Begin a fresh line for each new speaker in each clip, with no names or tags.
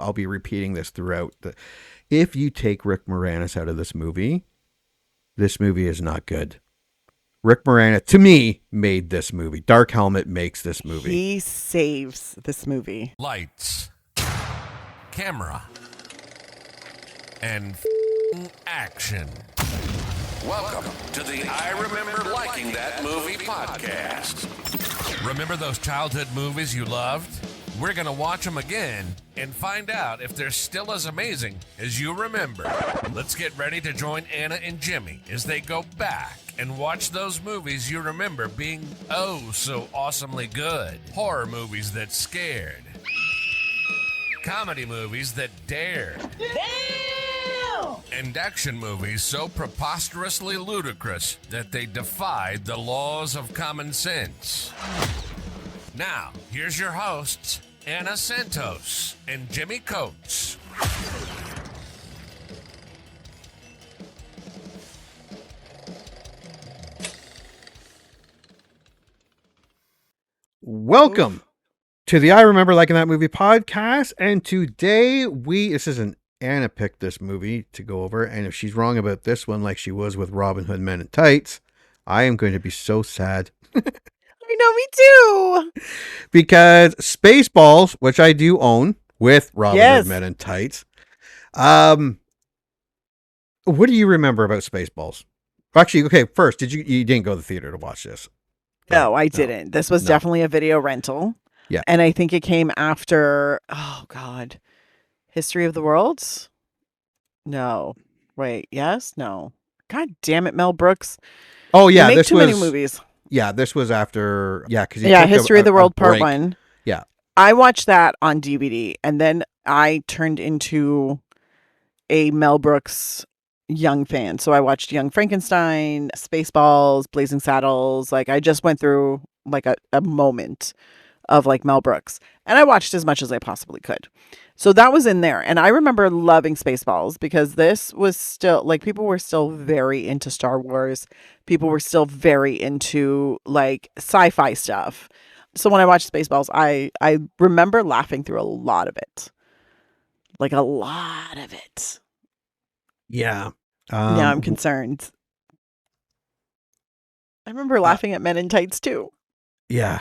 I'll be repeating this throughout. If you take Rick Moranis out of this movie is not good. Rick Moranis, to me, made this movie. Dark Helmet makes this movie.
He saves this movie.
Lights, camera, and action. Welcome to the I Remember Liking That Movie podcast. Remember those childhood movies you loved? We're going to watch them again and find out if they're still as amazing as you remember. Let's get ready to join Anna and Jimmy as they go back and watch those movies you remember being oh so awesomely good. Horror movies that scared. Comedy movies that dared.
Damn!
And action movies so preposterously ludicrous that they defied the laws of common sense. Now, here's your hosts, Anna Santos and Jimmy Coates.
Welcome to the I Remember Liking That Movie podcast. And today this is an Anna picked this movie to go over. And if she's wrong about this one, like she was with Robin Hood Men in Tights, I am going to be so sad.
I know, me too.
Because Spaceballs, which I do own with Robin Hood Men in Tights. What do you remember about Spaceballs? Actually, okay, first, you didn't go to the theater to watch this?
No, I didn't. This was definitely a video rental.
Yeah.
And I think it came after, oh God, History of the World? No. Wait, yes? No. God damn it, Mel Brooks.
Oh, yeah.
They make too many movies.
Yeah, this was after, because
History of the World Part 1.
Yeah.
I watched that on DVD, and then I turned into a Mel Brooks young fan. So I watched Young Frankenstein, Spaceballs, Blazing Saddles. Like, I just went through like a moment of like Mel Brooks, and I watched as much as I possibly could. So that was in there. And I remember loving Spaceballs because this was still like people were still very into Star Wars. People were still very into like sci-fi stuff. So when I watched Spaceballs, I remember laughing through a lot of it. Like a lot of it.
Yeah.
Now I'm concerned. I remember laughing at Men in Tights too.
Yeah.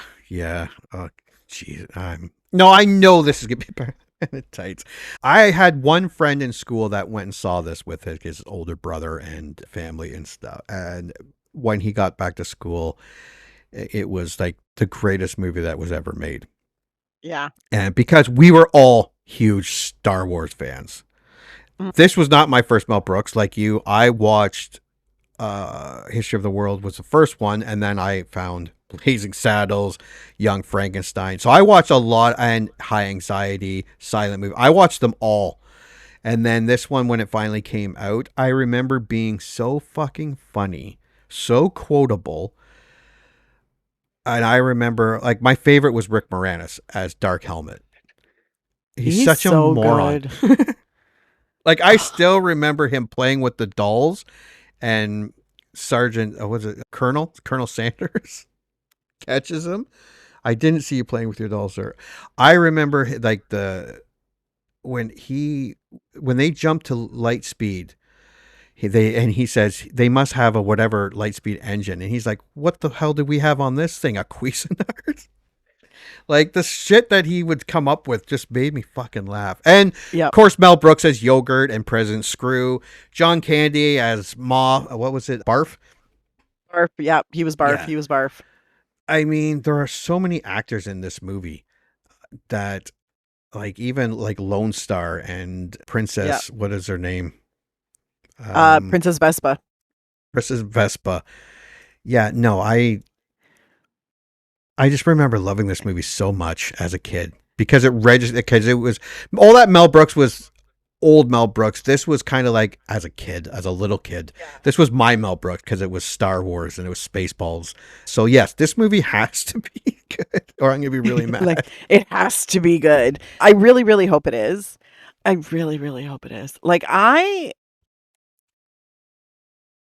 Oh, jeez. I know this is gonna be better than Men in Tights. I had one friend in school that went and saw this with his older brother and family and stuff. And when he got back to school, it was like the greatest movie that was ever made.
Yeah.
And because we were all huge Star Wars fans. This was not my first Mel Brooks. Like you, I watched History of the World was the first one, and then I found Blazing Saddles, Young Frankenstein. So I watched a lot, and High Anxiety, Silent Movie. I watched them all. And then this one, when it finally came out, I remember being so fucking funny, so quotable. And I remember, like, my favorite was Rick Moranis as Dark Helmet. He's such a moron.
Good.
Like, I still remember him playing with the dolls, and Colonel Sandurz catches him. I didn't see you playing with your dolls, sir. I remember like when they jump to light speed, he says they must have a whatever light speed engine, and he's like, "What the hell do we have on this thing? A Cuisinart?" Like, the shit that he would come up with just made me fucking laugh. And, Of course, Mel Brooks as Yogurt and President Skroob. John Candy as what was it? Barf?
Barf, yeah. He was Barf.
Yeah.
He was Barf.
I mean, there are so many actors in this movie that, like, even, like, Lone Starr and Princess, what is her name?
Princess Vespa.
Princess Vespa. Yeah, no, I just remember loving this movie so much as a kid because it was all that Mel Brooks was old Mel Brooks. This was kind of like as a little kid. Yeah. This was my Mel Brooks because it was Star Wars and it was Spaceballs. So yes, this movie has to be good or I'm going to be really mad.
Like, it has to be good. I really, really hope it is. I really, really hope it is. Like, I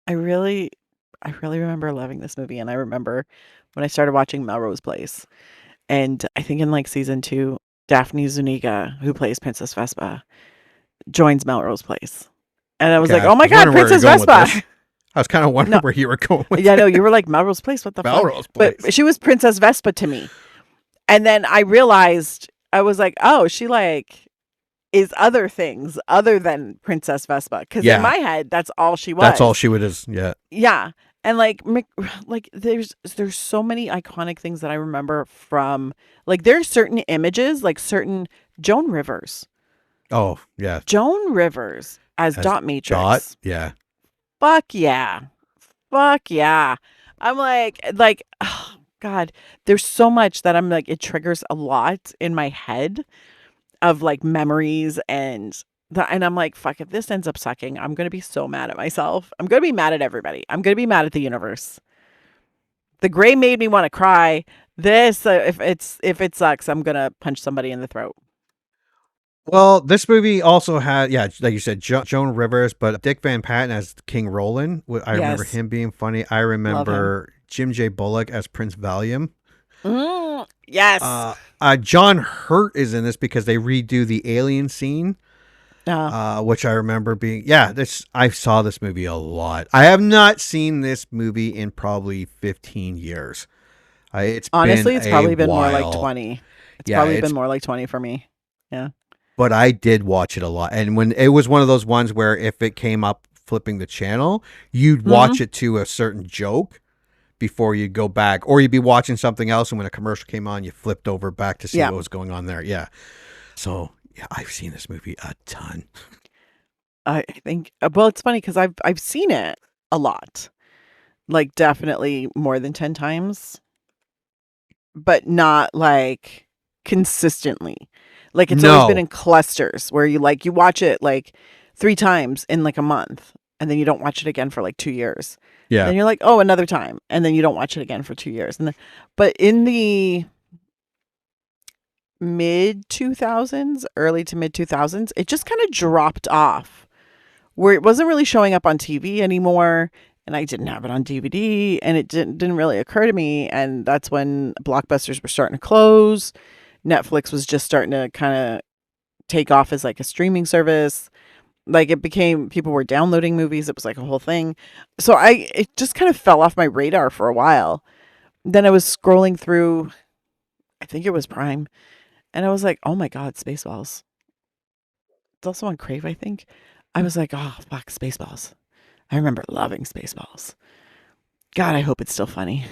really remember loving this movie, and I remember when I started watching Melrose Place, and I think in like season 2, Daphne Zuniga, who plays Princess Vespa, joins Melrose Place. And I was
Okay,
like, oh my
I was
God,
wondering where
Princess
you're going with
Vespa.
this. I was kind of wondering
No.
where you were going with
Yeah,
it.
no, you were like, Melrose Place, what the fuck?
Melrose Place.
But she was Princess Vespa to me. And then I realized, I was like, oh, she like is other things other than Princess Vespa. Because
Yeah.
in my head, that's all she was.
That's all she would is. Yeah.
Yeah. And like there's so many iconic things that I remember from, like, there's certain images, like certain Joan Rivers.
Oh, yeah.
Joan Rivers as Dot Matrix.
Dot. Yeah.
Fuck yeah. Fuck yeah. I'm like, oh God, there's so much that I'm like, it triggers a lot in my head of like memories and I'm like, fuck, if this ends up sucking, I'm going to be so mad at myself. I'm going to be mad at everybody. I'm going to be mad at the universe. The Gray made me want to cry. This, if it sucks, I'm going to punch somebody in the throat.
Well, this movie also had, yeah, like you said, Joan Rivers, but Dick Van Patten as King Roland. I remember
Yes.
him being funny. I remember Jim J. Bullock as Prince Valium.
Yes.
John Hurt is in this because they redo the alien scene, which I remember being, I saw this movie a lot. I have not seen this movie in probably 15 years. It's
probably been more like
while.
20. It's probably been more like 20 for me. Yeah.
But I did watch it a lot. And when it was one of those ones where if it came up flipping the channel, you'd watch it to a certain joke before you'd go back, or you'd be watching something else. And when a commercial came on, you flipped over back to see what was going on there. Yeah. So yeah, I've seen this movie a ton.
I think, well, it's funny because I've seen it a lot, like definitely more than 10 times, but not like consistently. Like it's always been in clusters where you watch it like 3 times in like a month and then you don't watch it again for like 2 years.
Yeah.
Then you're like, oh, another time. And then you don't watch it again for 2 years. But in the mid 2000s, early to mid 2000s, it just kind of dropped off where it wasn't really showing up on TV anymore. And I didn't have it on DVD and it didn't really occur to me. And that's when blockbusters were starting to close. Netflix was just starting to kind of take off as like a streaming service. Like it became, people were downloading movies. It was like a whole thing. So it just kind of fell off my radar for a while. Then I was scrolling through, I think it was Prime. And I was like, oh my God, Spaceballs. It's also on Crave, I think. I was like, oh, fuck, Spaceballs. I remember loving Spaceballs. God, I hope it's still funny.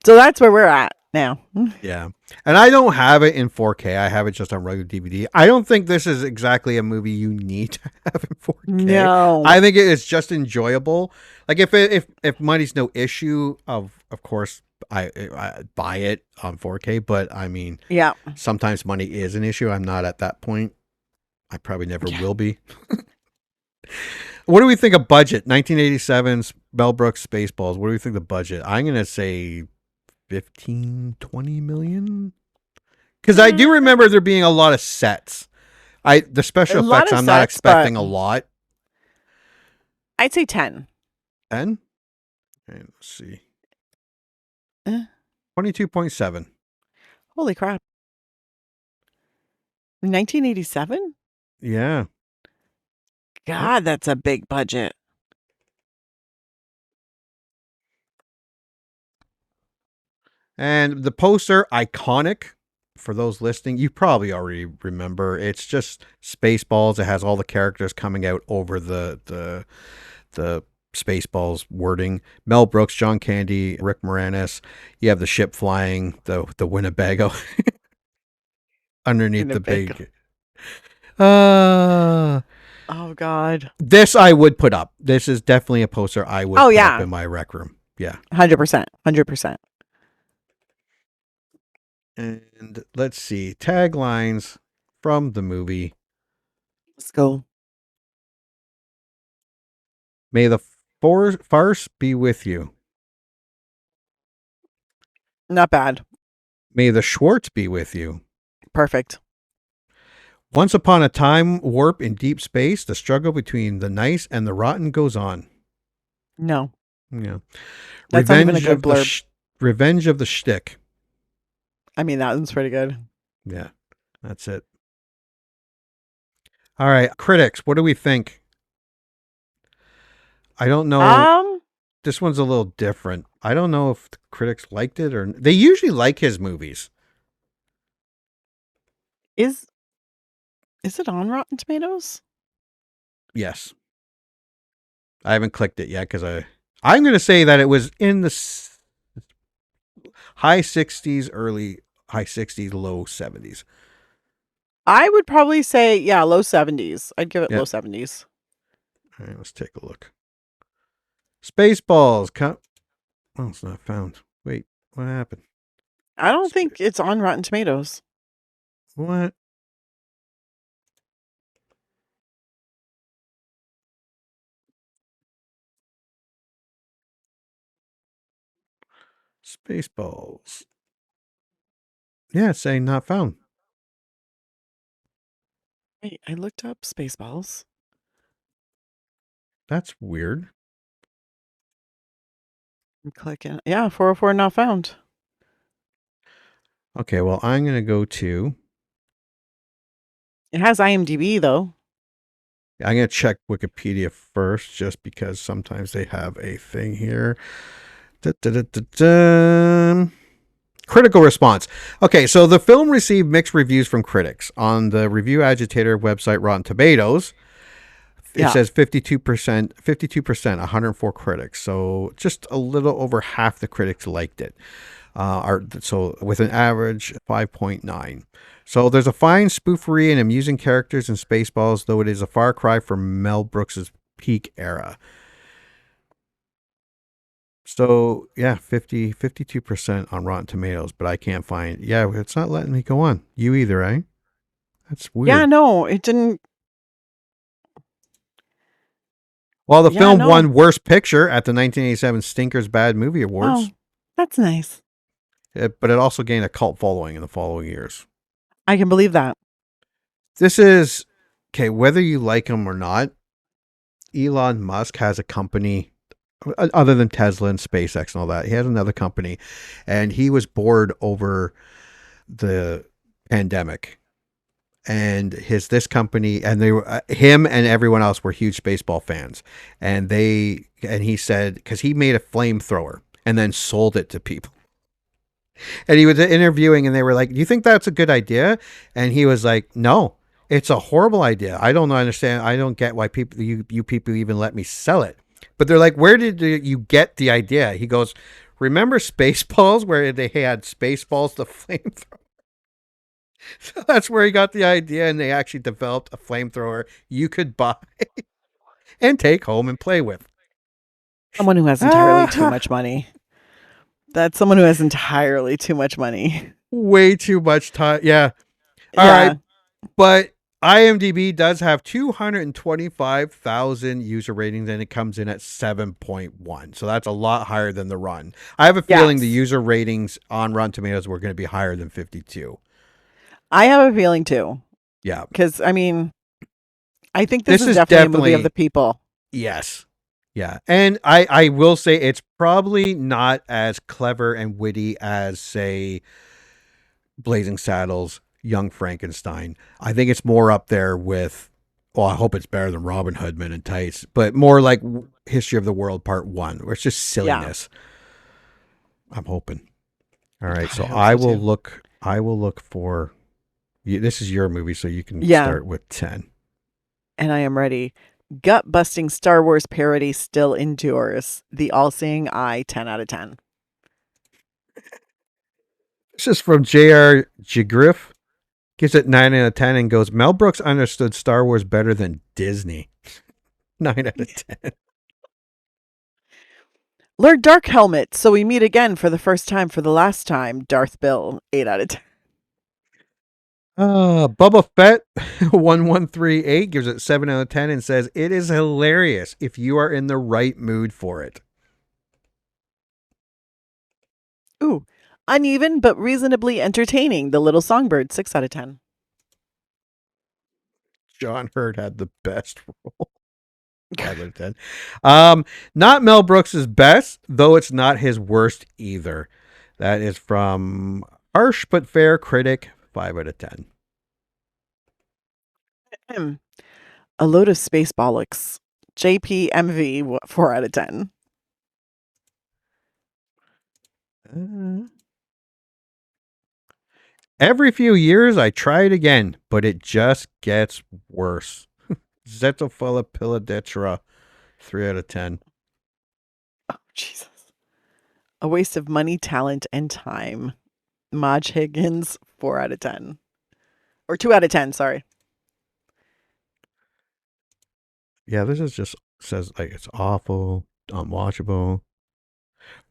So that's where we're at now.
Yeah. And I don't have it in 4K. I have it just on regular DVD. I don't think this is exactly a movie you need to have in 4K.
No.
I think it is just enjoyable. Like if money's no issue, of course I buy it on 4K, but I mean,
yeah,
sometimes money is an issue. I'm not at that point. I probably never will be. What do we think of budget? 1987's Mel Brooks Spaceballs. What do we think of the budget? I'm going to say 15, 20 million. Because I do remember there being a lot of sets. The special effects, I'm not expecting a lot.
I'd say 10.
10? Okay, let's see. 22.7.
Holy crap. 1987?
Yeah.
God, that's a big budget.
And the poster, iconic. For those listening, you probably already remember. It's just Spaceballs. It has all the characters coming out over the Spaceballs wording. Mel Brooks, John Candy, Rick Moranis. You have the ship flying, the Winnebago underneath the big.
Oh God.
This I would put up. This is definitely a poster I would put up in my rec room. Yeah.
100%. 100%.
And let's see. Taglines from the movie.
Let's go.
May the farce be with you.
Not bad.
May the Schwartz be with you.
Perfect.
Once upon a time warp in deep space, the struggle between the nice and the rotten goes on.
No.
Yeah.
That's not even a good blurb.
Revenge of the Shtick.
I mean, that one's pretty good.
Yeah. That's it. All right, critics, what do we think? I don't know. This one's a little different. I don't know if the critics liked it or they usually like his movies.
Is it on Rotten Tomatoes?
Yes. I haven't clicked it yet because I'm going to say that it was in the high 60s, early high 60s, low 70s.
I would probably say, yeah, low 70s. I'd give it low 70s.
All right, let's take a look. Spaceballs. Oh, it's not found. Wait, what happened?
I don't think it's on Rotten Tomatoes.
What? Spaceballs. Yeah, it's saying not found.
Wait, I looked up Spaceballs.
That's weird.
I'm clicking. Yeah, 404 not found.
Okay, well, I'm going to go to...
It has IMDb, though.
I'm going to check Wikipedia first, just because sometimes they have a thing here. Critical response. Okay, so the film received mixed reviews from critics. On the review agitator website Rotten Tomatoes, it says 52%, 104 critics. So just a little over half the critics liked it. So with an average 5.9. So there's a fine spoofery and amusing characters in Spaceballs, though it is a far cry from Mel Brooks's peak era. So yeah, 52% on Rotten Tomatoes, but I can't find. Yeah, it's not letting me go on. You either, eh? That's weird.
Yeah, no, it didn't.
Well, the film won Worst Picture at the 1987 Stinkers Bad Movie Awards.
Oh, that's nice.
But it also gained a cult following in the following years.
I can believe that.
This is, okay, whether you like him or not, Elon Musk has a company, other than Tesla and SpaceX and all that. He has another company, and he was bored over the pandemic. And this company, and they were him and everyone else were huge Spaceball fans, and he said, because he made a flamethrower and then sold it to people, and he was interviewing, and they were like, "Do you think that's a good idea?" And he was like, "No, it's a horrible idea. I don't understand. I don't get why you people even let me sell it." But they're like, "Where did you get the idea?" He goes, "Remember Spaceballs, where they had Spaceballs the flamethrower?" So that's where he got the idea, and they actually developed a flamethrower you could buy and take home and play with.
Someone who has entirely too much money. That's someone who has entirely too much money.
Way too much time. Yeah. All right. But IMDb does have 225,000 user ratings, and it comes in at 7.1. So that's a lot higher than the Rotten. I have a feeling the user ratings on Rotten Tomatoes were going to be higher than 52.
I have a feeling too.
Yeah.
Because, I mean, I think this is definitely a movie of the people.
Yes. Yeah. And I will say it's probably not as clever and witty as, say, Blazing Saddles, Young Frankenstein. I think it's more up there with, well, I hope it's better than Robin Hood Men in Tights, but more like History of the World Part 1, where it's just silliness. Yeah. I'm hoping. All right. So I will look for... This is your movie, so you can start with 10.
And I am ready. Gut-busting Star Wars parody still endures. The All-Seeing Eye, 10 out of 10.
This is from J.R. Jigriff. Gives it 9 out of 10 and goes, Mel Brooks understood Star Wars better than Disney. 9 out of 10.
Lord Dark Helmet, so we meet again for the first time for the last time. Darth Bill, 8 out of 10.
Bubba Fett 1138 gives it 7 out of 10 and says it is hilarious if you are in the right mood for it.
Ooh, uneven but reasonably entertaining. The Little Songbird, 6 out of 10.
John Hurt had the best role. 5 out of 10. Not Mel Brooks's best, though it's not his worst either. That is from Harsh but Fair Critic, 5 out of 10.
A load of Spaceballs. JPMV 4 out of 10.
Every few years, I try it again, but it just gets worse. Zetophilia pilladetra, 3 out of 10.
Oh, Jesus. A waste of money, talent, and time. Maj Higgins, 4 out of 10. Or 2 out of 10, sorry.
Yeah, this is just says like it's awful, unwatchable.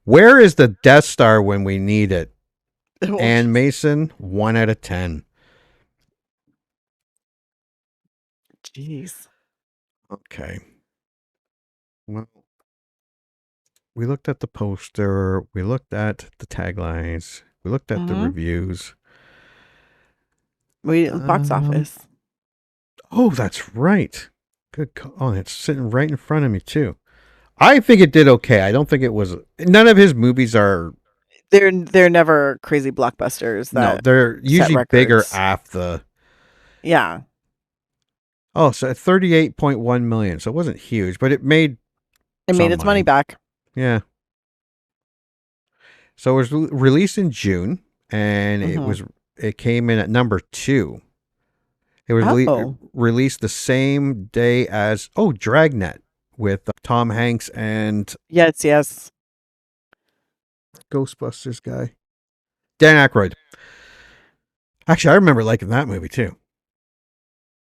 Where is the Death Star when we need it? Ann Mason, 1 out of 10.
Jeez.
Okay. Well, we looked at the poster. We looked at the taglines. We looked at the reviews.
We box office.
Oh, that's right. Good call. Oh, it's sitting right in front of me too. I think it did okay. I don't think it was. None of his movies are.
They're never crazy blockbusters.
No, they're usually bigger after the.
Yeah.
Oh, so 38.1 million. So it wasn't huge, but it made.
It made its money back.
Yeah. So it was released in June, and it came in at number 2. It was released the same day as Dragnet with Tom Hanks and
yes,
Ghostbusters guy, Dan Aykroyd. Actually, I remember liking that movie too.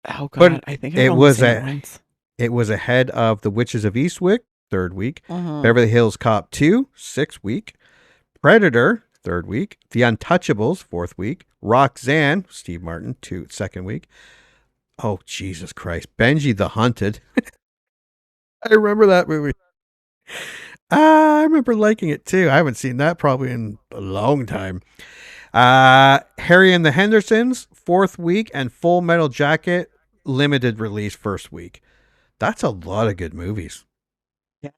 Oh God, but I think it
was ahead of The Witches of Eastwick, 3rd week. Beverly Hills Cop 2, 6th week. Predator, 3rd week. The Untouchables, 4th week. Roxanne, Steve Martin, 2nd week. Oh, Jesus Christ. Benji the Hunted. I remember that movie. I remember liking it too. I haven't seen that probably in a long time. Harry and the Hendersons, 4th week. And Full Metal Jacket, limited release, 1st week. That's a lot of good movies.
Yeah.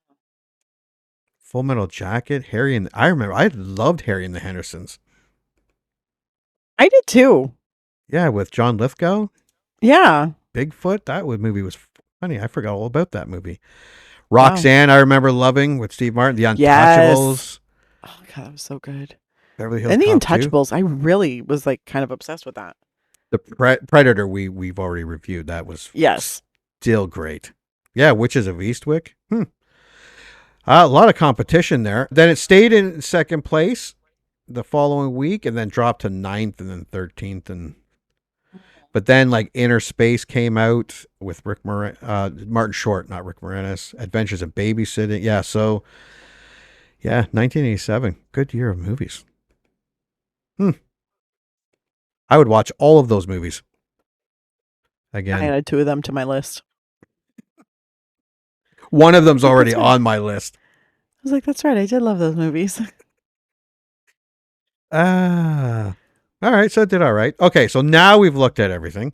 Full Metal Jacket, I loved Harry and the Hendersons.
I did too.
Yeah, with John Lithgow.
Yeah.
Bigfoot. That movie was funny. I forgot all about that movie. Roxanne, I remember loving with Steve Martin. The Untouchables.
Yes. Oh God, that was so good.
Beverly Hills
and The
Cop
Untouchables, 2. I really was like kind of obsessed with that.
The Predator we've already reviewed. That was still great. Yeah, Witches of Eastwick. A lot of competition there. Then it stayed in 2nd place the following week, and then dropped to 9th, and then 13th, but then like Inner Space came out with Martin Short, not Rick Moranis. Adventures of Babysitting. Yeah, so 1987, good year of movies. I would watch all of those movies again.
I added 2 of them to my list.
One of them's already on my list.
I was like, that's right. I did love those movies.
All right, so it did all right. Okay, so now we've looked at everything.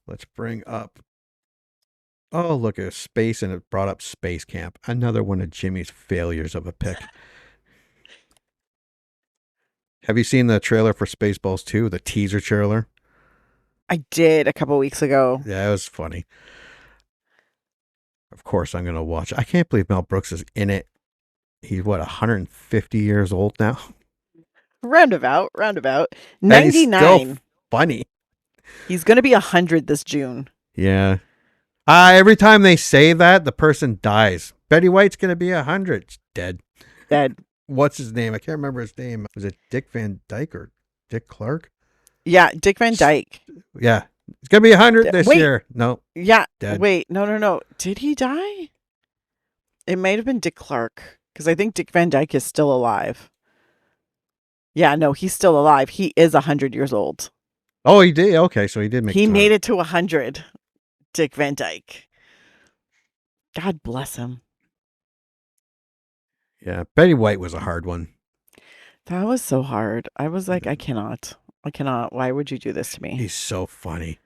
Let's bring up. Oh, look at space, and it brought up Space Camp. Another one of Jimmy's failures of a pick. Have you seen the trailer for Spaceballs 2, the teaser trailer?
I did a couple weeks ago.
Yeah, it was funny. Of course, I'm going to watch it. I can't believe Mel Brooks is in it. He's, 150 years old now?
Roundabout. 99.
And he's still funny.
He's going to be 100 this June.
Yeah. Every time they say that, the person dies. Betty White's going to be 100. Dead. What's his name? I can't remember his name. Was it Dick Van Dyke or Dick Clark?
Yeah, Dick Van Dyke.
Yeah. He's going to be 100 this year. No.
Yeah.
Dead.
Wait, no. Did he die? It might have been Dick Clark, because I think Dick Van Dyke is still alive. Yeah, no, he's still alive. He is 100 years old.
Oh, he did? Okay, so he did make it.
He made it to 100, Dick Van Dyke. God bless him.
Yeah, Betty White was a hard one.
That was so hard. I was like, I cannot. Why would you do this to me?
He's so funny.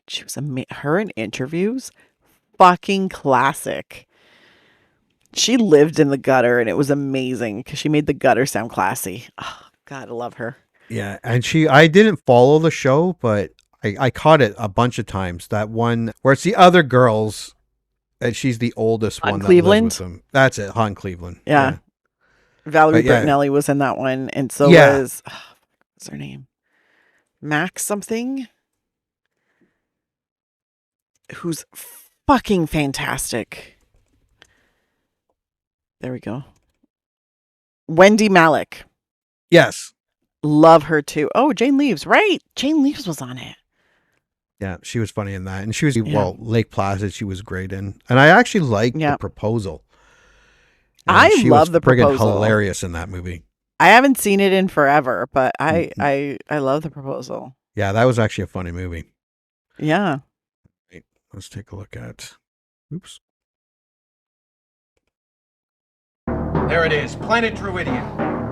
She was her in interviews, fucking classic. She lived in the gutter, and it was amazing because she made the gutter sound classy. Oh, God, I love her.
Yeah, and I didn't follow the show, but I caught it a bunch of times. That one where it's the other girls, and she's the oldest
Han
one
Cleveland?
that lives with them. That's it, Han Cleveland.
Yeah. Valerie
But yeah.
Bertinelli was in that one, and so
Yeah.
was what's her name? Max something, who's fucking fantastic. There we go. Wendy Malick.
Yes.
Love her too. Oh, Jane Leeves. Right. Jane Leeves was on it.
Yeah, she was funny in that. And she was,
Yeah.
well, Lake Placid, she was great in. And I actually liked
Yeah.
The Proposal. And
I
she
love
was
The
friggin'
Proposal.
hilarious in that movie.
I haven't seen it in forever, but I
Mm-hmm.
love The Proposal.
Yeah, that was actually a funny movie.
Yeah.
Let's take a look at. Oops.
There it is, planet Druidia.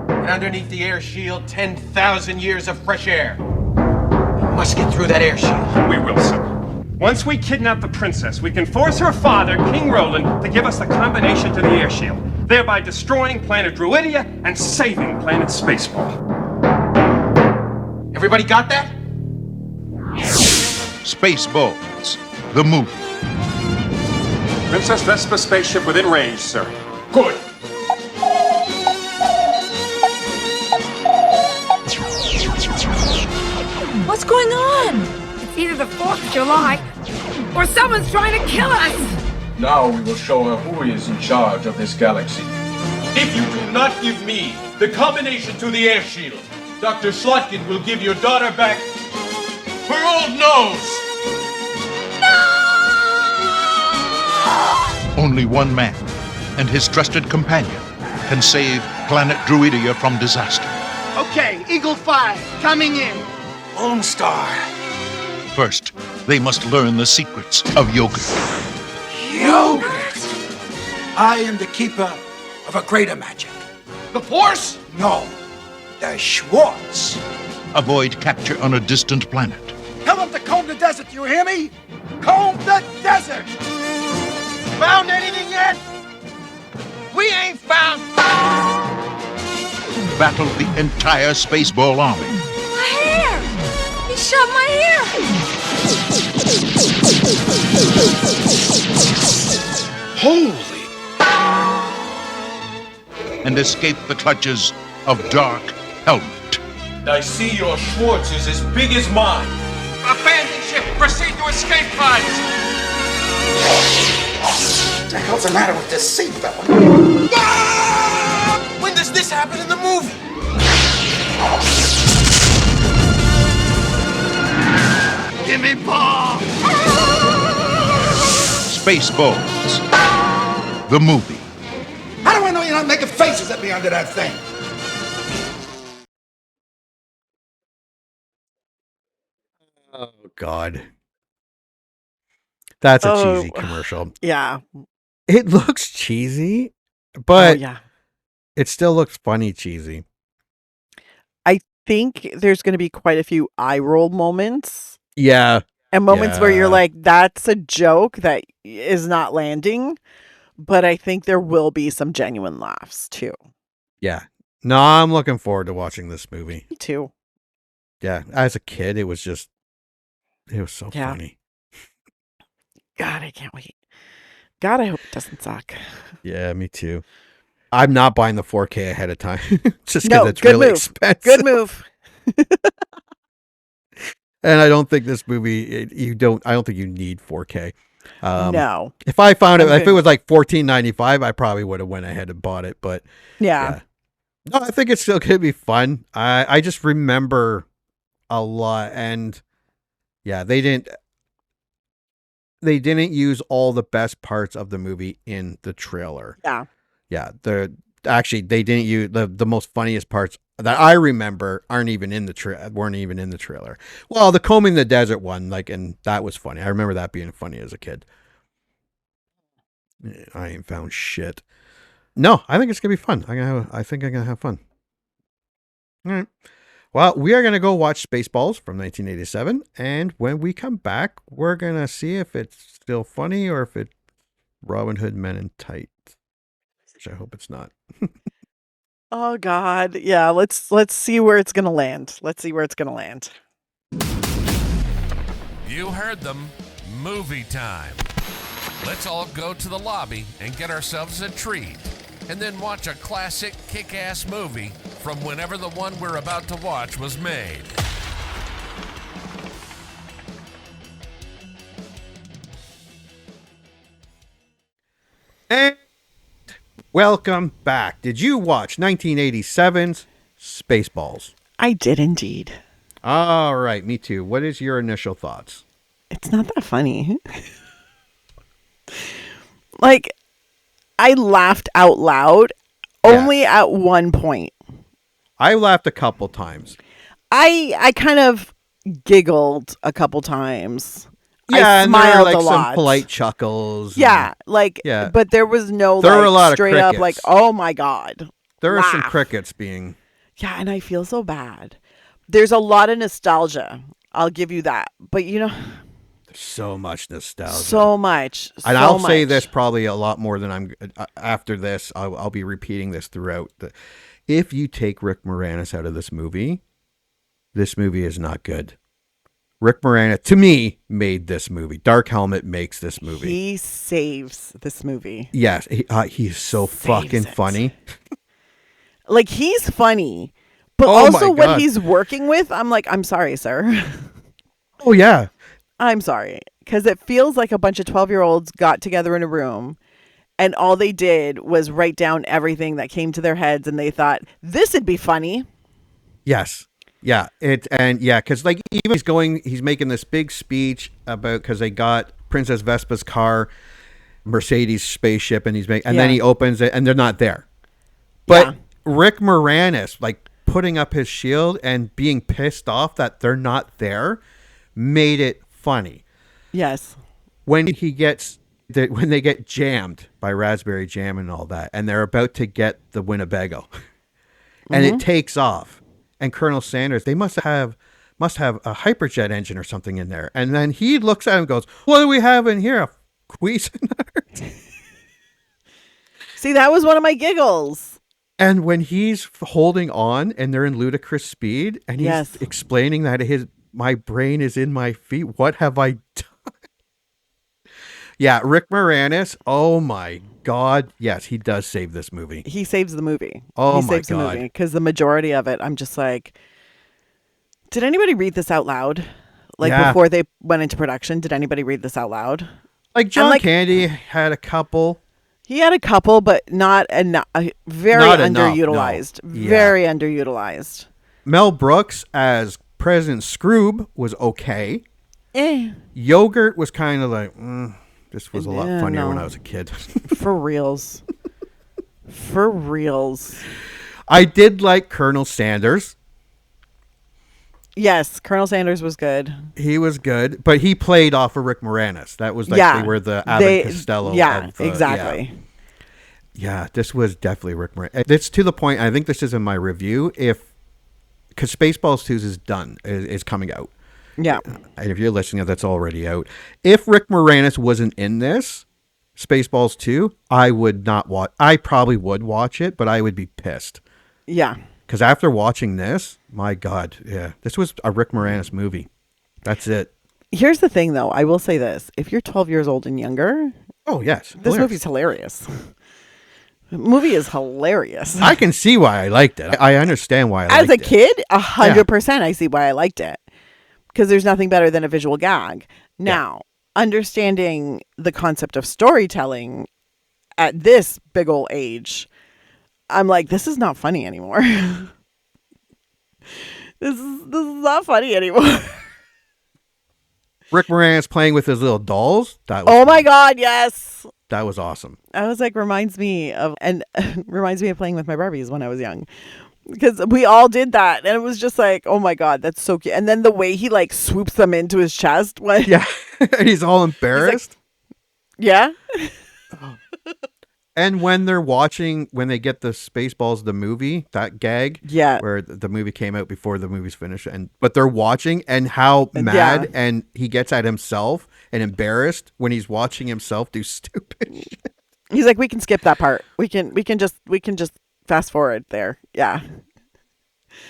And underneath the air shield, 10,000 years of fresh air. We must get through that air shield.
We will, sir. Once we kidnap the princess, we can force her father, King Roland, to give us the combination to the air shield, thereby destroying planet Druidia and saving planet Spaceball.
Everybody got that?
Spaceballs, the movie.
Princess Vespa spaceship within range, sir.
Good.
What's going on? It's either the 4th of July or someone's trying to kill us.
Now we will show her who is in charge of this galaxy.
If you do not give me the combination to the air shield, Dr. Slotkin will give your daughter back her old nose.
Only one man and his trusted companion can save planet Druidia from disaster.
Okay, Eagle 5, coming in.
Lone Starr.
First, they must learn the secrets of yogurt.
Yogurt. I am the keeper of a greater magic. The Force? No. The Schwartz.
Avoid capture on a distant planet.
Tell them to comb the desert, you hear me? Comb the desert! Found anything yet? We ain't found.
Battle the entire Spaceball army.
My hair! He shoved my hair!
Holy.
And escape the clutches of Dark Helmet.
I see your Schwartz is as big as mine.
Abandon ship! Proceed to escape pods!
What the hell's the matter with this seatbelt?
When does this happen in the movie?
Give me ball!
Spaceballs, the movie.
How do I know you're not making faces at me under that thing?
Oh, God. That's a
Oh.
cheesy commercial.
Yeah.
It looks cheesy,
Oh,
but
yeah.
it still looks funny cheesy.
I think there's going to be quite a few eye roll moments
Yeah.
and moments where you're
Yeah.
like, that's a joke that is not landing. But I think there will be some genuine laughs too.
Yeah. No, I'm looking forward to watching this movie.
Me too.
Yeah. As a kid, it was so
Yeah.
funny.
God, I can't wait. God, I hope it doesn't suck.
Yeah, me too. I'm not buying the 4K ahead of time just because
No,
it's
good
really
move.
expensive.
Good move.
And I don't think this movie, I don't think you need 4K.
No.
If I found it,
I'm
if it
good.
was like $14.95, I probably would have went ahead and bought it. But
Yeah.
no, I think it's still going to be fun. I just remember a lot, and yeah, they didn't use all the best parts of the movie in the trailer.
Yeah.
Yeah, they didn't use the most funniest parts that I remember weren't even in the trailer. Well, the combing the desert one, and that was funny. I remember that being funny as a kid. I ain't found shit. No, I think it's gonna be fun. I think I'm gonna have fun. All right. Well, we are gonna go watch Spaceballs from 1987, and when we come back, we're gonna see if it's still funny or if it's Robin Hood Men in Tights. Which I hope it's not.
Oh God. Yeah. Let's see where it's gonna land. Let's see where it's gonna land.
You heard them. Movie time. Let's all go to the lobby and get ourselves a treat, and then watch a classic kick-ass movie from whenever the one we're about to watch was made.
And welcome back. Did you watch 1987's Spaceballs?
I did indeed.
All right, me too. What is your initial thoughts?
It's not that funny. Like, I laughed out loud only at one point.
I laughed a couple times.
I kind of giggled a couple times.
Yeah,
I
and there were
smiled
like
a
some
lot.
polite chuckles.
Yeah, but there was no
There were a lot of
straight up like,
crickets.
oh my God.
There are some
laugh.
crickets being...
Yeah, and I feel so bad. There's a lot of nostalgia. I'll give you that. But
There's so much nostalgia.
so much.
And
so
I'll say
much.
this probably a lot more than I'm... after this, I'll be repeating this throughout. If you take Rick Moranis out of this movie is not good. Rick Moranis, to me, made this movie. Dark Helmet makes this movie.
He saves this movie.
Yes, he's so fucking funny.
Like, he's funny, but
Oh
also
my
what
God.
he's working with, I'm like, I'm sorry, sir.
Oh, yeah.
I'm sorry. Because it feels like a bunch of 12-year-olds got together in a room and all they did was write down everything that came to their heads and they thought, this would be funny.
Yes. Yeah. Because like even he's making this big speech about, because they got Princess Vespa's car, Mercedes spaceship, and then he opens it and they're not there. But Rick Moranis, like putting up his shield and being pissed off that they're not there, made it funny.
Yes.
When when they get jammed by raspberry jam and all that, and they're about to get the Winnebago, and it takes off, and Colonel Sandurz, they must have a hyperjet engine or something in there, and then he looks at him and goes, "What do we have in here? A Cuisinart?"
See, that was one of my giggles.
And when he's holding on, and they're in ludicrous speed, and he's explaining that my brain is in my feet. What have I done? Yeah, Rick Moranis. Oh my God. Yes, he does save this movie.
He saves the movie.
Oh
he
my
saves
God.
the movie because the majority of it, I'm just like, did anybody read this out loud? Like before they went into production, did anybody read this out loud?
Like John Candy had a couple.
He had a couple, but not enough. Very
Not enough,
underutilized.
no. Yeah.
Very underutilized.
Mel Brooks as President Skroob was okay. Yogurt was kind of like, this was a lot funnier when I was a kid.
For reals. For reals.
I did like Colonel Sandurz.
Yes, Colonel Sandurz was good.
He was good, but he played off of Rick Moranis. That was like they were the Abbott Costello.
Yeah,
of the,
exactly.
Yeah, this was definitely Rick Moranis. It's to the point, I think this is in my review, because Spaceballs 2 is done, is coming out.
Yeah.
And if you're listening, that's already out. If Rick Moranis wasn't in this, Spaceballs 2, I would not watch. I probably would watch it, but I would be pissed.
Yeah.
Because after watching this, my God, this was a Rick Moranis movie. That's it.
Here's the thing, though. I will say this. If you're 12 years old and younger,
oh, yes,
this movie's hilarious. The movie is hilarious.
I can see why I liked it. I understand why I liked it.
As a kid, 100% I see why I liked it. Because there's nothing better than a visual gag. Now, understanding the concept of storytelling at this big old age, I'm like, this is not funny anymore. This is not funny anymore.
Rick Moranis playing with his little dolls. That was
oh my God, yes.
That was awesome.
I was like, reminds me of playing with my Barbies when I was young. Because we all did that. And it was just like, oh my God, that's so cute. And then the way he like swoops them into his chest.
Yeah. And he's all embarrassed.
Yeah.
And when they're watching, when they get the Spaceballs, the movie, that gag, where the movie came out before the movie's finished, but they're watching, and how mad and he gets at himself and embarrassed when he's watching himself do stupid shit.
He's like, we can skip that part. We can just fast forward there. Yeah.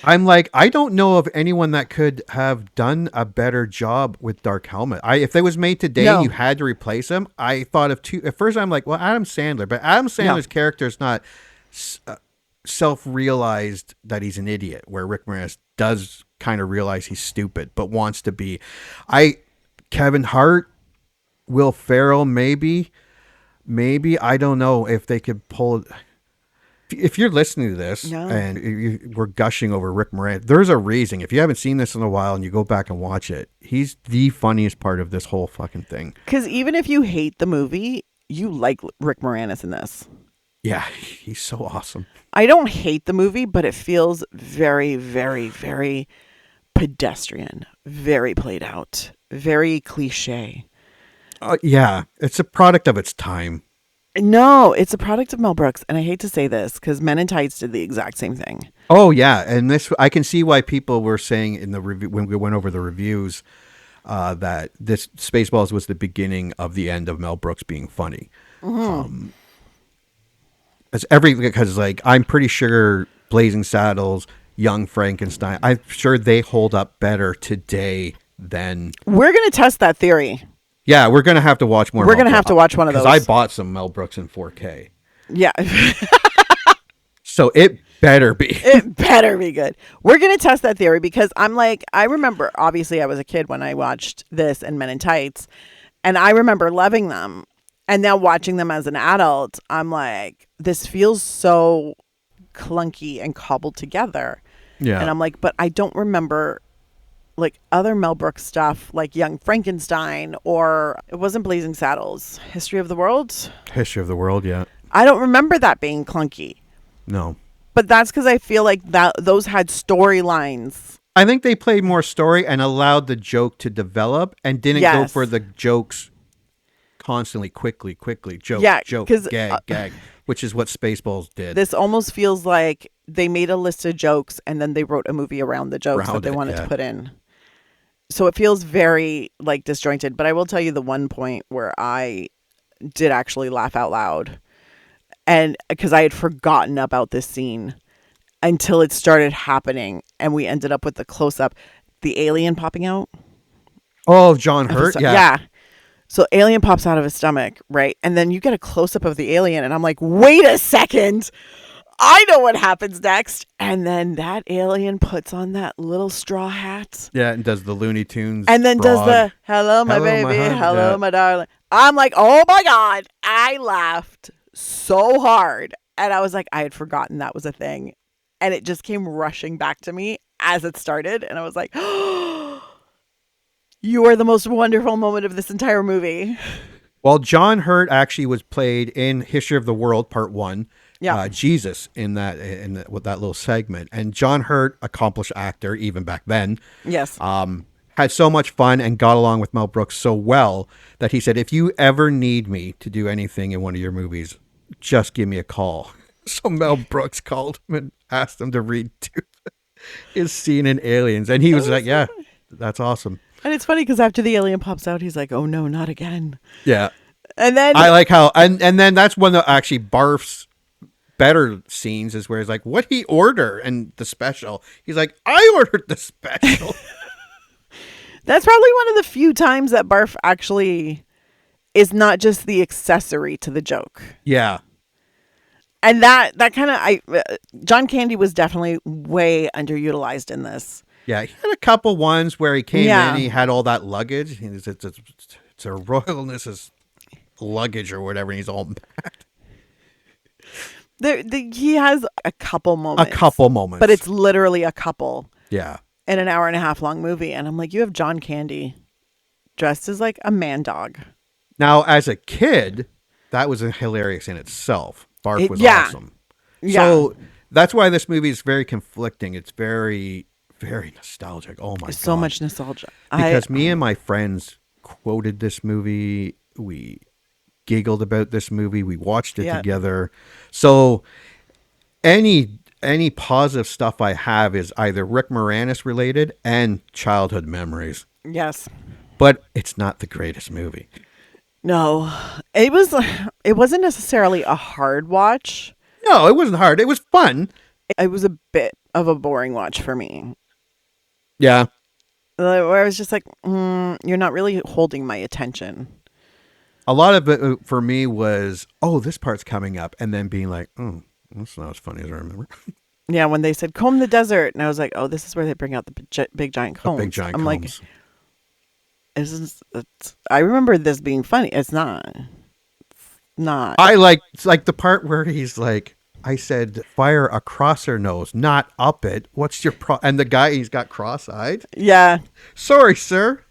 I'm like, I don't know of anyone that could have done a better job with Dark Helmet. If it was made today and you had to replace him, I thought of two. At first, I'm like, well, Adam Sandler. But Adam Sandler's character is not self-realized that he's an idiot, where Rick Moranis does kind of realize he's stupid, but wants to be. Kevin Hart, Will Ferrell, maybe. I don't know if they could pull... If you're listening to this and we're gushing over Rick Moranis, there's a reason. If you haven't seen this in a while and you go back and watch it, he's the funniest part of this whole fucking thing.
Because even if you hate the movie, you like Rick Moranis in this.
Yeah, he's so awesome.
I don't hate the movie, but it feels very, very, very pedestrian, very played out, very cliche.
Yeah, it's a product of its time.
No, it's a product of Mel Brooks, and I hate to say this because Men in Tights did the exact same thing.
Oh yeah, and this I can see why people were saying in the review when we went over the reviews that this Spaceballs was the beginning of the end of Mel Brooks being funny. Mm-hmm. Because like I'm pretty sure Blazing Saddles, Young Frankenstein, I'm sure they hold up better today than.
We're gonna test that theory.
Yeah, we're going to have to watch more.
We're going to have to watch one of those.
Because I bought some Mel Brooks in 4K.
Yeah.
So it better be.
It better be good. We're going to test that theory because I'm like, I remember, obviously I was a kid when I watched this and Men in Tights, and I remember loving them. And now watching them as an adult, I'm like, this feels so clunky and cobbled together.
Yeah.
And I'm like, but I don't remember like other Mel Brooks stuff like Young Frankenstein, or it wasn't Blazing Saddles, History of the World,
yeah.
I don't remember that being clunky.
No,
but that's because I feel like that those had storylines.
I think they played more story and allowed the joke to develop and didn't go for the jokes constantly, quickly joke, gag, which is what Spaceballs did.
This almost feels like they made a list of jokes and then they wrote a movie around the jokes that they wanted to put in. So it feels very like disjointed, but I will tell you the one point where I did actually laugh out loud, and because I had forgotten about this scene until it started happening and we ended up with the close up, the alien popping out.
Oh, John Hurt.
Yeah. So alien pops out of his stomach, right? And then you get a close up of the alien and I'm like, wait a second. I know what happens next. And then that alien puts on that little straw hat.
Yeah, and does the Looney Tunes.
And then does the, hello, my baby. Hello, my darling. I'm like, oh my God. I laughed so hard. And I was like, I had forgotten that was a thing. And it just came rushing back to me as it started. And I was like, oh, you are the most wonderful moment of this entire movie.
Well, John Hurt actually was played in History of the World Part 1. Yeah, Jesus with that little segment, and John Hurt, accomplished actor even back then.
Yes,
had so much fun and got along with Mel Brooks so well that he said, "If you ever need me to do anything in one of your movies, just give me a call." So Mel Brooks called him and asked him to read his scene in Aliens, and he was like, "Yeah, that's awesome."
And it's funny because after the alien pops out, he's like, "Oh no, not again."
Yeah,
and then
I like how, and then that's one of actually Barf's better scenes is where he's like, "What he order?" And the special, he's like, "I ordered the special."
That's probably one of the few times that Barf actually is not just the accessory to the joke.
Yeah.
And that kind of, John Candy was definitely way underutilized in this.
Yeah, he had a couple ones where he came in, he had all that luggage. It's a royalness luggage or whatever, and he's all mad.
He has a couple moments. But it's literally a couple.
Yeah.
In an hour and a half long movie. And I'm like, you have John Candy dressed as like a man dog.
Now, as a kid, that was hilarious in itself. Barf was awesome. Yeah. So that's why this movie is very conflicting. It's very, very nostalgic. Oh my God.
So much nostalgia.
Because me and my friends quoted this movie. We giggled about this movie. We watched it together. So any positive stuff I have is either Rick Moranis related and childhood memories.
Yes.
But it's not the greatest movie.
No. It wasn't necessarily a hard watch.
No, it wasn't hard. It was fun.
It was a bit of a boring watch for me.
Yeah.
Where I was just like, you're not really holding my attention.
A lot of it for me was, oh, this part's coming up. And then being like, oh, that's not as funny as I remember.
Yeah, when they said comb the desert. And I was like, oh, this is where they bring out the big giant combs.
Big giant
I'm
combs.
like, I remember this being funny. It's not. Not.
I like the part where he's like, I said, fire across her nose, not up it. What's your and the guy, he's got cross-eyed.
Yeah.
Sorry, sir.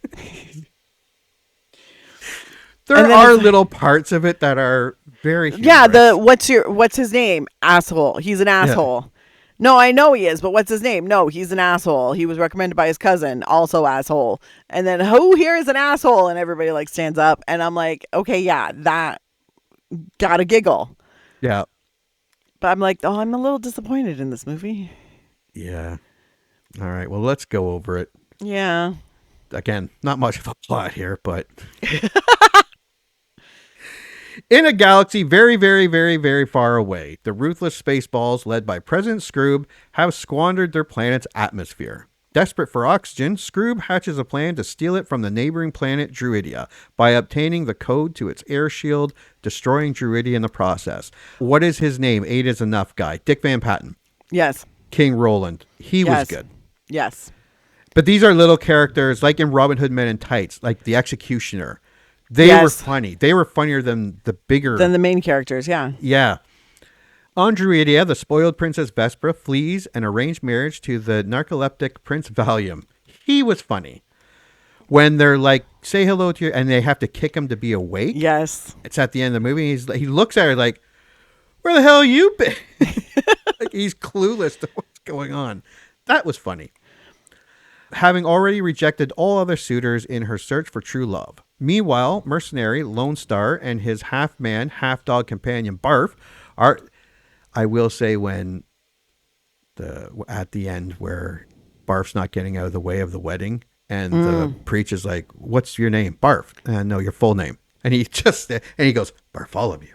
There are little parts of it that are very humorous.
Yeah, what's his name? Asshole. He's an asshole. Yeah. No, I know he is, but what's his name? No, he's an asshole. He was recommended by his cousin, also asshole. And then who here is an asshole? And everybody like stands up, and I'm like, okay, yeah, that got a giggle.
Yeah.
But I'm like, oh, I'm a little disappointed in this movie.
Yeah. All right. Well, let's go over it.
Yeah.
Again, not much of a plot here, but in a galaxy very, very, very, very far away, the ruthless Spaceballs, led by President Skroob, have squandered their planet's atmosphere. Desperate for oxygen, Skroob hatches a plan to steal it from the neighboring planet Druidia by obtaining the code to its air shield, destroying Druidia in the process. What is his name? 8 is enough guy. Dick Van Patten.
Yes.
King Roland. He was good.
Yes.
But these are little characters like in Robin Hood Men in Tights, like the Executioner. They were funny. They were funnier than the
main characters, yeah.
Yeah. On Druidia, the spoiled Princess Vespa flees an arranged marriage to the narcoleptic Prince Valium. He was funny. When they're like, say hello to you, and they have to kick him to be awake.
Yes.
It's at the end of the movie. He looks at her like, where the hell you been? Like he's clueless to what's going on. That was funny. Having already rejected all other suitors in her search for true love. Meanwhile, mercenary Lone Starr and his half-man, half-dog companion Barf are... I will say when at the end where Barf's not getting out of the way of the wedding and the preach is like, what's your name? Barf. No, your full name. And he goes, Bartholomew.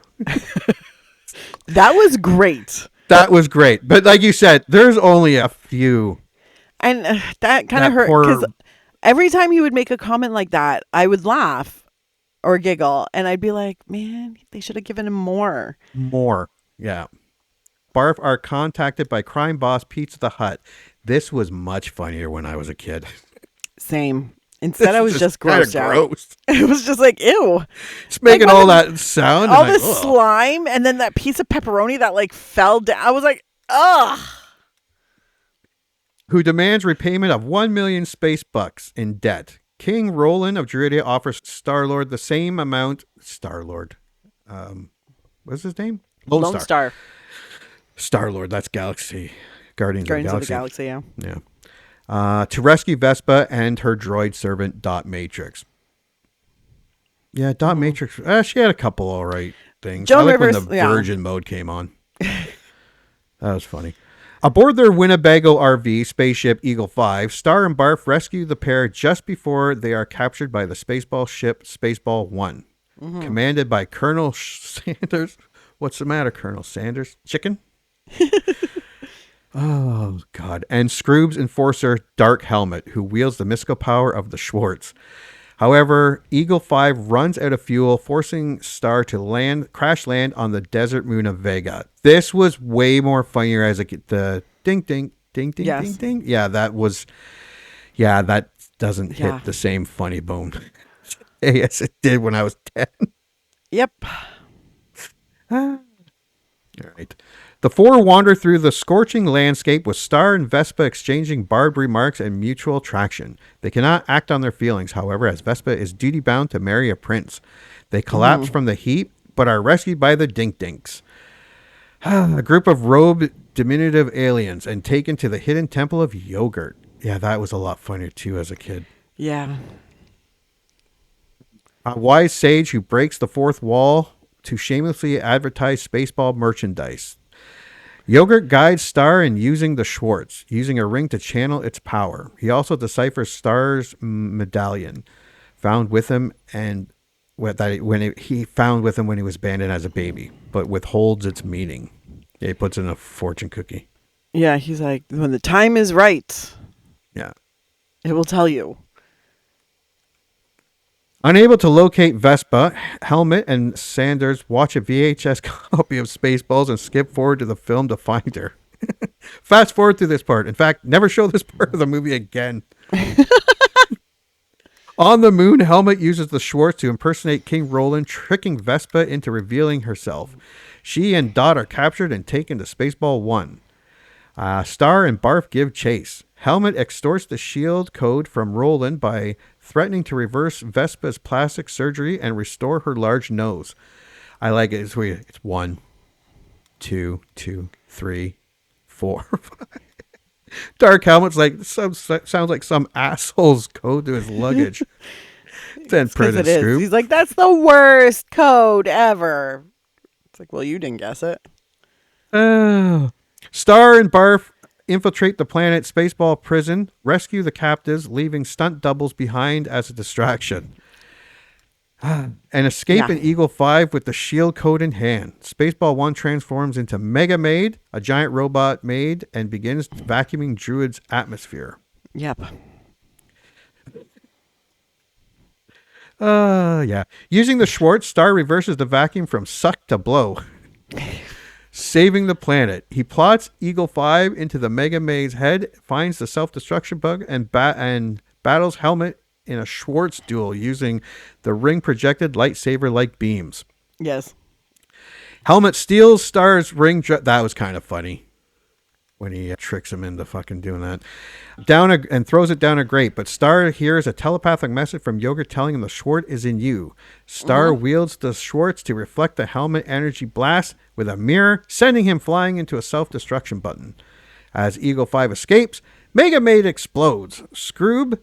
That was great.
That was great. But like you said, there's only a few.
And that kind of hurt because every time he would make a comment like that, I would laugh or giggle and I'd be like, man, they should have given him more.
More. Yeah. Barf are contacted by crime boss Pizza the Hut. This was much funnier when I was a kid.
Same. Instead, I was just grossed out.
Gross.
It was just like, ew.
It's making all that sound.
All this slime and then that piece of pepperoni that like fell down. I was like, ugh.
Who demands repayment of 1 million space bucks in debt. King Roland of Druidia offers Star-Lord the same amount. Star-Lord. What's his name?
Lone Starr.
Star-Lord, that's Galaxy. Guardians of the Galaxy.
Yeah.
To rescue Vespa and her droid servant, Dot Matrix. Yeah, Dot Matrix. She had a couple all right things.
Joan
I like
Rivers,
when the Virgin mode came on. That was funny. Aboard their Winnebago RV spaceship Eagle 5, Starr and Barf rescue the pair just before they are captured by the Spaceball ship Spaceball 1, commanded by Colonel Sandurz. What's the matter, Colonel Sandurz? Chicken? Oh, God. And Skroob's enforcer, Dark Helmet, who wields the mystical power of the Schwartz. However, Eagle 5 runs out of fuel, forcing Starr to crash land on the desert moon of Vega. This was way more funnier as the dink, dink, dink, dink, dink, dink. Yeah, that doesn't hit the same funny bone. Yes, it did when I was 10.
Yep.
All right. The four wander through the scorching landscape with Starr and Vespa exchanging barbed remarks and mutual attraction. They cannot act on their feelings, however, as Vespa is duty-bound to marry a prince. They collapse from the heat, but are rescued by the Dink Dinks, a group of robed, diminutive aliens, and taken to the hidden temple of yogurt. Yeah, that was a lot funnier, too, as a kid.
Yeah.
A wise sage who breaks the fourth wall to shamelessly advertise Spaceball merchandise. Yogurt guides Starr in using the Schwartz, using a ring to channel its power. He also deciphers Starr's medallion, found with him when he was abandoned as a baby, but withholds its meaning. Yeah, he puts in a fortune cookie.
Yeah, he's like, when the time is right,
Yeah.
it will tell you.
Unable to locate Vespa, Helmet and Sandurz watch a VHS copy of Spaceballs and skip forward to the film to find her. Fast forward through this part. In fact, never show this part of the movie again. On the moon, Helmet uses the Schwartz to impersonate King Roland, tricking Vespa into revealing herself. She and Dot are captured and taken to Spaceball 1. Starr and Barf give chase. Helmet extorts the shield code from Roland by threatening to reverse Vespa's plastic surgery and restore her large nose. I like it. It's weird. It's 1, 2, 3, 4, 5. Dark Helmet's like, sounds like some asshole's code to his luggage. Then printed Skroob.
He's like, that's the worst code ever. It's like, well, you didn't guess it.
Starr and Barf infiltrate the planet Spaceball prison, rescue the captives, leaving stunt doubles behind as a distraction. And escape in Eagle 5 with the shield code in hand. Spaceball 1 transforms into Mega Maid, a giant robot maid, and begins vacuuming Druid's atmosphere.
Yep.
Yeah. Using the Schwartz, Starr reverses the vacuum from suck to blow, saving the planet. He plots Eagle 5 into the Mega Maid's head, finds the self-destruction bug, and battles Helmet in a Schwartz duel using the ring-projected lightsaber-like beams.
Yes.
Helmet steals Starr's ring. That was kind of funny when he tricks him into fucking doing that. And throws it down a grate. But Starr hears a telepathic message from Yogurt telling him the Schwartz is in you. Starr wields the Schwartz to reflect the Helmet energy blast with a mirror, sending him flying into a self-destruction button. As Eagle 5 escapes, Mega Maid explodes. Skroob,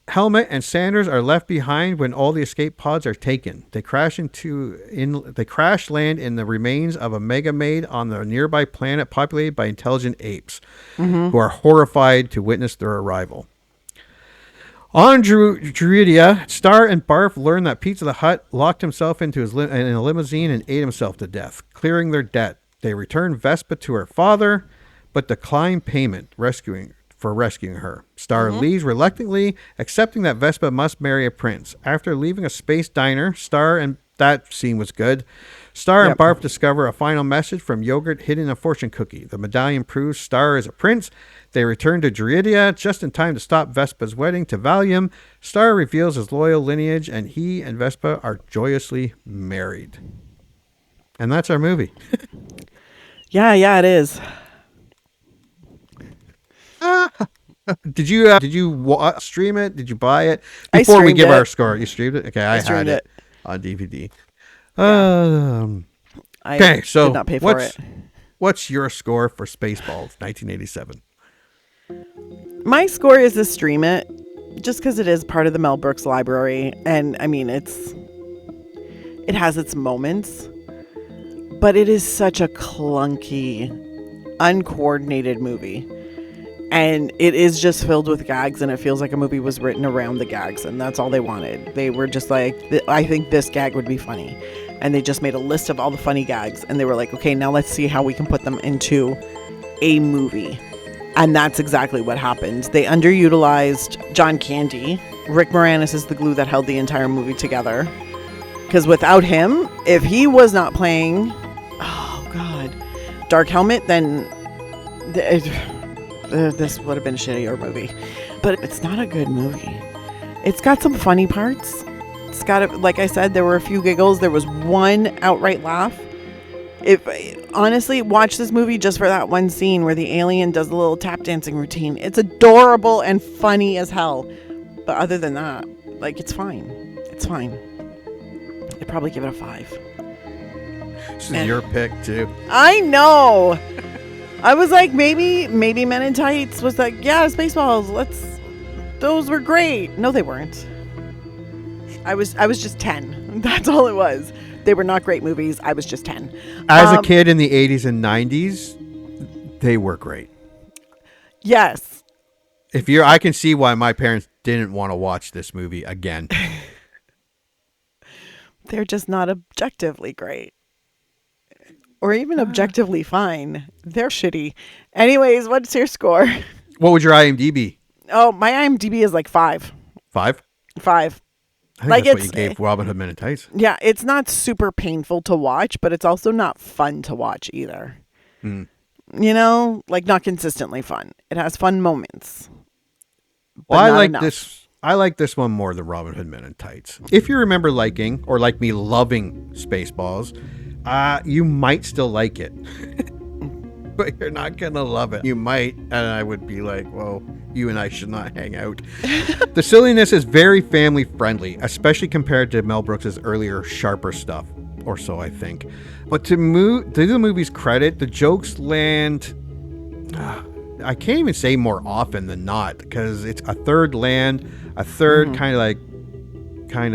Helmet, and Sandurz are left behind when all the escape pods are taken. They crash land in the remains of a Mega Maid on the nearby planet populated by intelligent apes, who are horrified to witness their arrival. On Druidia, Starr and Barf learn that Pizza the Hut locked himself into in a limousine and ate himself to death, clearing their debt. They return Vespa to her father, but decline payment, rescuing her. Starr leaves reluctantly, accepting that Vespa must marry a prince. After leaving a space diner, that scene was good. Starr and Barf discover a final message from Yogurt hidden in a fortune cookie. The medallion proves Starr is a prince. They return to Druidia just in time to stop Vespa's wedding to Valium. Starr reveals his loyal lineage, and he and Vespa are joyously married. And that's our movie.
Yeah, it is.
Did you stream it? Did you buy it? Before we give our score, you streamed it? Okay, I had it on DVD. Okay, so
did not pay for it.
What's your score for Spaceballs 1987?
My score is to stream it, just because it is part of the Mel Brooks library, and I mean it has its moments, but it is such a clunky, uncoordinated movie. And it is just filled with gags, and it feels like a movie was written around the gags, and that's all they wanted. They were just like, I think this gag would be funny. And they just made a list of all the funny gags, and they were like, okay, now let's see how we can put them into a movie. And that's exactly what happened. They underutilized John Candy. Rick Moranis is the glue that held the entire movie together. Because without him, if he was not playing, oh God, Dark Helmet, then this would have been a shittier movie. But it's not a good movie. It's got some funny parts. It's got, like I said, there were a few giggles. There was one outright laugh. Honestly, watch this movie just for that one scene where the alien does a little tap dancing routine. It's adorable and funny as hell. But other than that, like, it's fine. It's fine. I'd probably give it a 5.
This is your pick, too.
I know. I was like, maybe Men in Tights was like, yeah, Spaceballs, those were great. No, they weren't. I was just 10. That's all it was. They were not great movies. I was just 10.
As a kid in the 80s and 90s, they were great.
Yes.
I can see why my parents didn't want to watch this movie again.
They're just not objectively great. or even objectively fine. They're shitty. Anyways, what's your score?
What would your IMDb?
Oh, my IMDb is like 5.
5?
5.
I think
Like,
that's what you
it's-
gave Robin Hood Men in Tights.
Yeah, it's not super painful to watch, but it's also not fun to watch either.
Mm.
You know, like not consistently fun. It has fun moments.
Well, I
not
like
enough.
this. I like this one more than Robin Hood Men in Tights. If you remember liking, or like me loving Spaceballs, you might still like it. But you're not going to love it. You might, and I would be like, whoa, you and I should not hang out. The silliness is very family friendly, especially compared to Mel Brooks' earlier, sharper stuff, or so I think. But to the movie's credit, the jokes land... I can't even say more often than not, because it's a third land, a third kind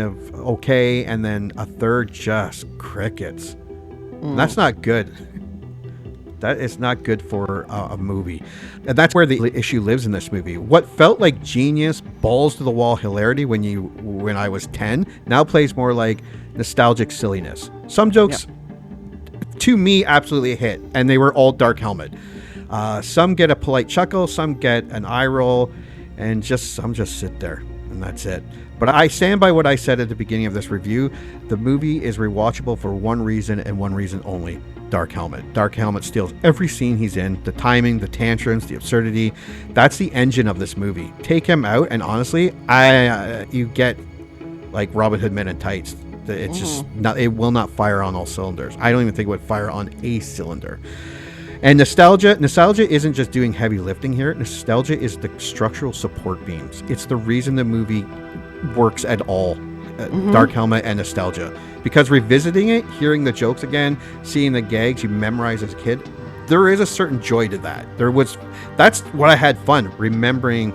of okay, and then a third just crickets. That's not good. That is not good for a movie. And that's where the issue lives in this movie. What felt like genius, balls to the wall hilarity when I was 10 now plays more like nostalgic silliness. Some jokes to me absolutely hit, and they were all Dark Helmet. Some get a polite chuckle, some get an eye roll, and some just sit there, and that's it. But I stand by what I said at the beginning of this review. The movie is rewatchable for one reason and one reason only: Dark Helmet. Dark Helmet steals every scene he's in. The timing, the tantrums, the absurdity. That's the engine of this movie. Take him out, and honestly, you get like Robin Hood Men in Tights. It's just not. It will not fire on all cylinders. I don't even think it would fire on a cylinder. And nostalgia isn't just doing heavy lifting here. Nostalgia is the structural support beams. It's the reason the movie works at all. Dark Helmet and nostalgia. Because revisiting it, hearing the jokes again, seeing the gags you memorized as a kid, there is a certain joy to that. That's what I had fun remembering,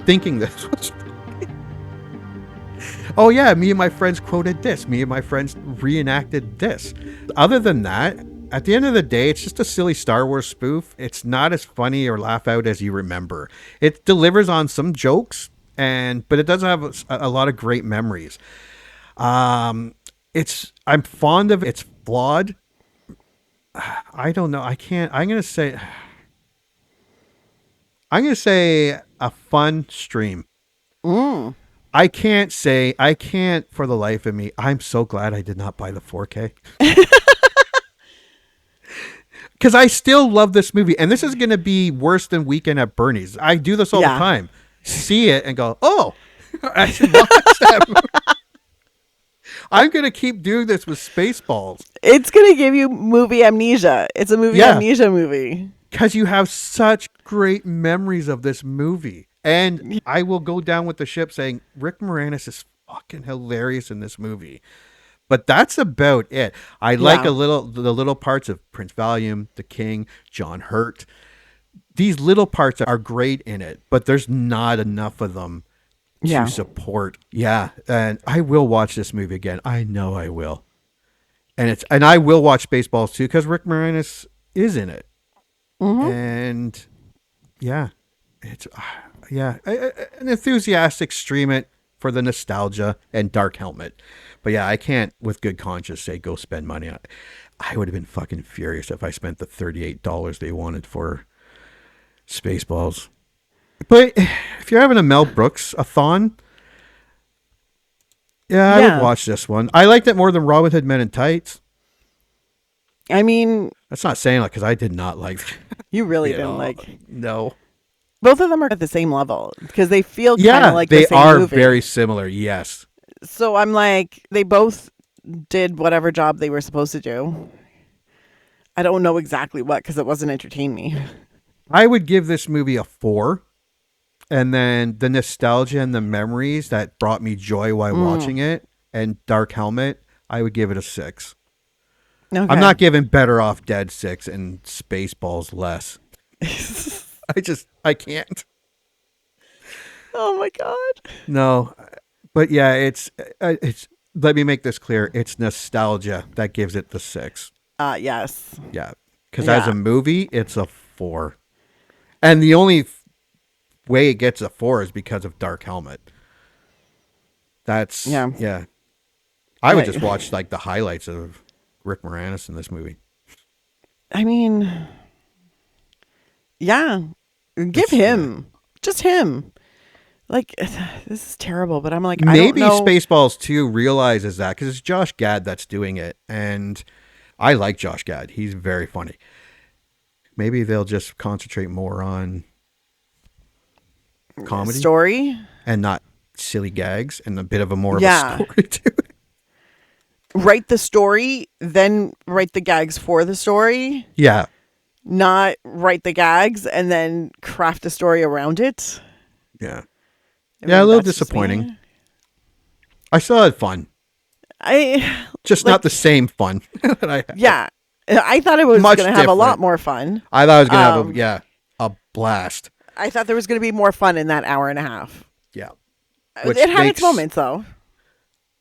thinking this was funny. Oh yeah, me and my friends quoted this. Me and my friends reenacted this. Other than that, at the end of the day, it's just a silly Star Wars spoof. It's not as funny or laugh out as you remember. It delivers on some jokes, but it doesn't have a lot of great memories. I'm fond of it. It's flawed. I don't know. I'm gonna say a fun stream. I can't for the life of me. I'm so glad I did not buy the 4K. Because I still love this movie, and this is going to be worse than Weekend at Bernie's. I do this all the time. See it and go, oh, I should watch that movie. I'm going to keep doing this with Spaceballs.
It's going to give you movie amnesia. It's a movie amnesia movie.
Because you have such great memories of this movie. And I will go down with the ship saying, Rick Moranis is fucking hilarious in this movie. But that's about it. I like the little parts of Prince Valium, the King, John Hurt. These little parts are great in it, but there's not enough of them to support. Yeah, and I will watch this movie again. I know I will. And I will watch Spaceballs too, because Rick Moranis is in it. And it's an enthusiastic stream it for the nostalgia and Dark Helmet. But yeah, I can't with good conscience say go spend money on it. I would have been fucking furious if I spent the $38 they wanted for Spaceballs. But if you're having a Mel Brooks-a-thon, I would watch this one. I liked it more than Robin Hood Men in Tights.
I mean...
That's not saying because I did not like...
You really didn't like...
No.
Both of them are at the same level because they feel kind of like the same
they are
movie.
very similar, yes.
So I'm like, they both did whatever job they were supposed to do. I don't know exactly what because it wasn't entertaining me.
I would give this movie a 4. And then the nostalgia and the memories that brought me joy while watching it and Dark Helmet, I would give it a 6. Okay. I'm not giving Better Off Dead 6 and Spaceballs less. I can't.
Oh my God.
No. But yeah, it's let me make this clear. It's nostalgia that gives it the 6.
Yes.
Yeah. Because as a movie, it's a 4. And the only way it gets a 4 is because of Dark Helmet. That's I would just watch like the highlights of Rick Moranis in this movie.
I mean, yeah, give him, just him. Like, this is terrible, but I'm like,
maybe
I don't know.
Spaceballs 2 realizes that because it's Josh Gad that's doing it. And I like Josh Gad. He's very funny. Maybe they'll just concentrate more on comedy
Story
and not silly gags and a bit of a more of a story to it.
Write the story, then write the gags for the story.
Yeah.
Not write the gags and then craft a story around it.
Yeah.
I
Yeah,
mean,
a little
that's just me.
disappointing. I still had fun. Just
like,
not the same fun that I had.
Yeah. I thought it was
Much
going to have a lot
different.
more fun.
I thought I was going to have a blast.
I thought there was going to be more fun in that hour and a half.
Yeah.
It had its moments, though.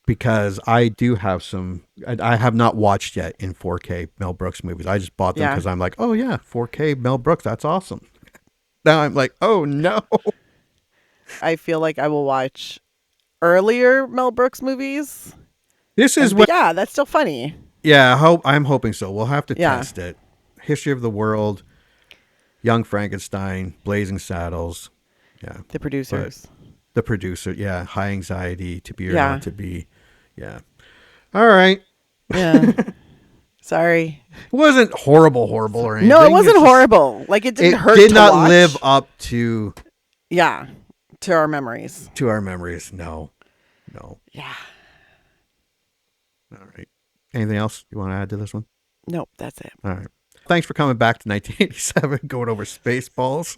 Because I do have some, I have not watched yet in 4K Mel Brooks movies. I just bought them because I'm like, oh yeah, 4K Mel Brooks, that's awesome. Now I'm like, oh no.
I feel like I will watch earlier Mel Brooks movies.
This is what,
yeah, that's still funny.
Yeah, I'm hoping so. We'll have to test it. History of the World, Young Frankenstein, Blazing Saddles. Yeah.
The producers.
The producer, yeah. High Anxiety, To Be or Not to Be. Yeah. All right.
Yeah. Sorry.
It wasn't horrible or anything.
No, it wasn't horrible. Like, it didn't hurt.
It did
to
not
watch.
live up to.
Yeah. To our memories.
No.
Yeah.
All right. Anything else you want to add to this one?
Nope, that's it.
All right. Thanks for coming back to 1987, going over Spaceballs.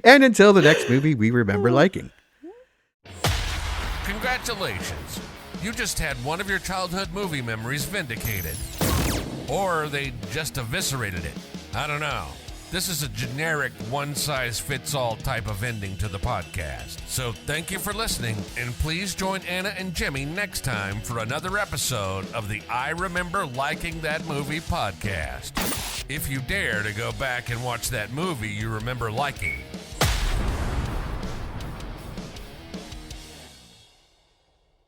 And until the next movie we remember liking.
Congratulations. You just had one of your childhood movie memories vindicated. Or they just eviscerated it. I don't know. This is a generic one-size-fits-all type of ending to the podcast. So thank you for listening, and please join Anna and Jimmy next time for another episode of the I Remember Liking That Movie podcast. If you dare to go back and watch that movie you remember liking,